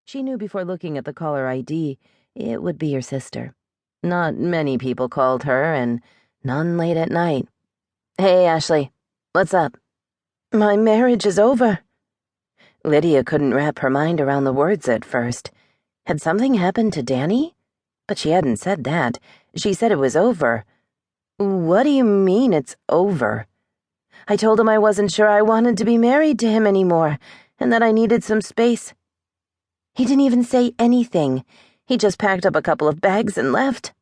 She knew before looking at the caller ID it would be her sister. Not many people called her, and none late at night. "Hey, Ashley, what's up?" "My marriage is over." Lydia couldn't wrap her mind around the words at first. Had something happened to Danny? But she hadn't said that. She said it was over. "What do you mean it's over?" "I told him I wasn't sure I wanted to be married to him anymore, and that I needed some space." "He didn't even say anything. He just packed up a couple of bags and left."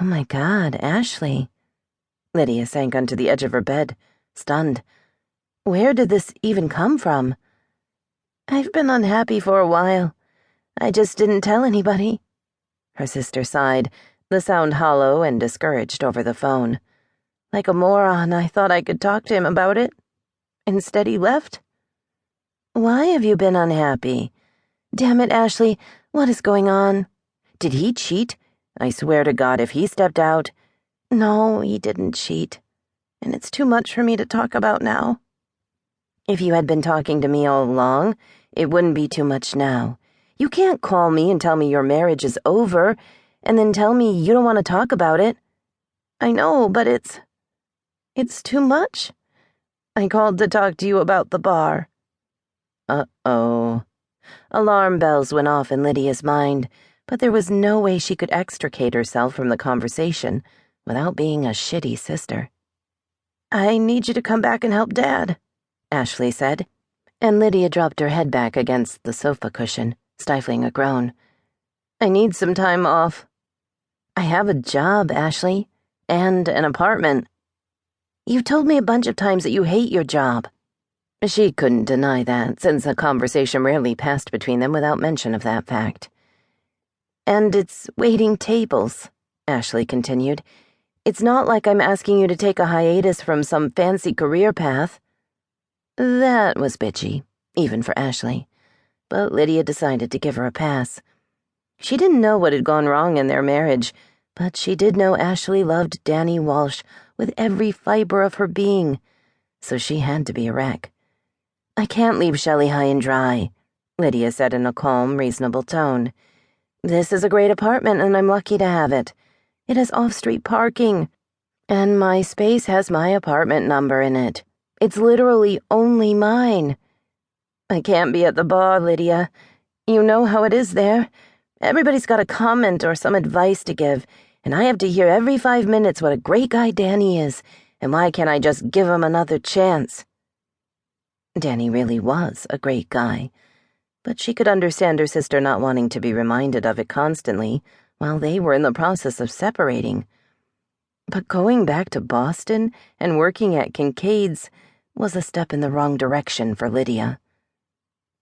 "Oh my God, Ashley." Lydia sank onto the edge of her bed, stunned. Where did this even come from? "I've been unhappy for a while. I just didn't tell anybody." Her sister sighed, the sound hollow and discouraged over the phone. "Like a moron, I thought I could talk to him about it. Instead, he left." "Why have you been unhappy? Damn it, Ashley, what is going on? Did he cheat? I swear to God, if he stepped out—" "No, he didn't cheat. And it's too much for me to talk about now." "If you had been talking to me all along, it wouldn't be too much now. You can't call me and tell me your marriage is over, and then tell me you don't want to talk about it." "I know, but it's too much. I called to talk to you about the bar." Uh-oh. Alarm bells went off in Lydia's mind, but there was no way she could extricate herself from the conversation without being a shitty sister. "I need you to come back and help Dad," Ashley said, and Lydia dropped her head back against the sofa cushion, stifling a groan. "I need some time off." "I have a job, Ashley, and an apartment." "You've told me a bunch of times that you hate your job." She couldn't deny that, since a conversation rarely passed between them without mention of that fact. "And it's waiting tables," Ashley continued. "It's not like I'm asking you to take a hiatus from some fancy career path." That was bitchy, even for Ashley, but Lydia decided to give her a pass. She didn't know what had gone wrong in their marriage, but she did know Ashley loved Danny Walsh with every fiber of her being, so she had to be a wreck. "I can't leave Shelley high and dry," Lydia said in a calm, reasonable tone. "This is a great apartment, and I'm lucky to have it. It has off-street parking, and my space has my apartment number in it. It's literally only mine." "I can't be at the bar, Lydia. You know how it is there. Everybody's got a comment or some advice to give, and I have to hear every 5 minutes what a great guy Danny is, and why can't I just give him another chance?" Danny really was a great guy, but she could understand her sister not wanting to be reminded of it constantly while they were in the process of separating. But going back to Boston and working at Kincaid's was a step in the wrong direction for Lydia.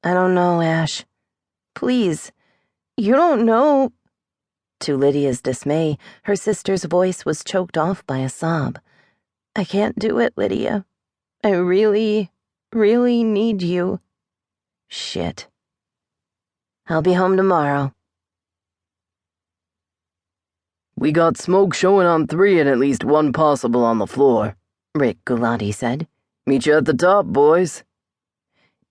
"I don't know, Ash. Please, you don't know." To Lydia's dismay, her sister's voice was choked off by a sob. "I can't do it, Lydia. I really need you." "Shit. I'll be home tomorrow." "We got smoke showing on 3 and at least 1 possible on the floor," Rick Gulati said. "Meet you at the top, boys."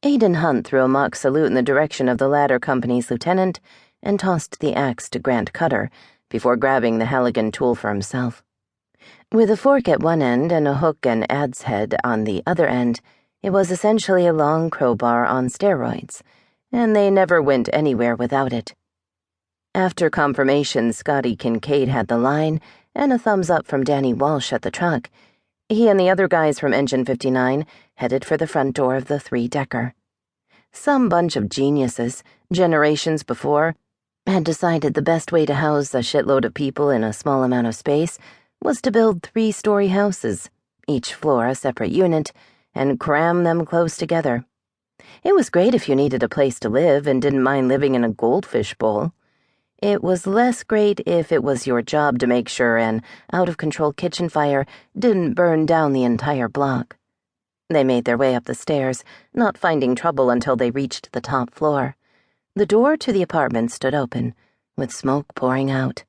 Aidan Hunt threw a mock salute in the direction of the latter company's lieutenant and tossed the axe to Grant Cutter before grabbing the Halligan tool for himself. With a fork at one end and a hook and adze head on the other end, it was essentially a long crowbar on steroids, and they never went anywhere without it. After confirmation Scotty Kincaid had the line, and a thumbs up from Danny Walsh at the truck, he and the other guys from Engine 59 headed for the front door of the 3-decker. Some bunch of geniuses, generations before, had decided the best way to house a shitload of people in a small amount of space was to build 3-story houses, each floor a separate unit, and cram them close together. It was great if you needed a place to live and didn't mind living in a goldfish bowl. It was less great if it was your job to make sure an out-of-control kitchen fire didn't burn down the entire block. They made their way up the stairs, not finding trouble until they reached the top floor. The door to the apartment stood open, with smoke pouring out.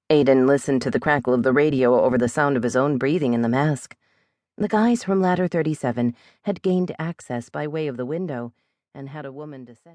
Aidan listened to the crackle of the radio over the sound of his own breathing in the mask. The guys from Ladder 37 had gained access by way of the window and had a woman descend.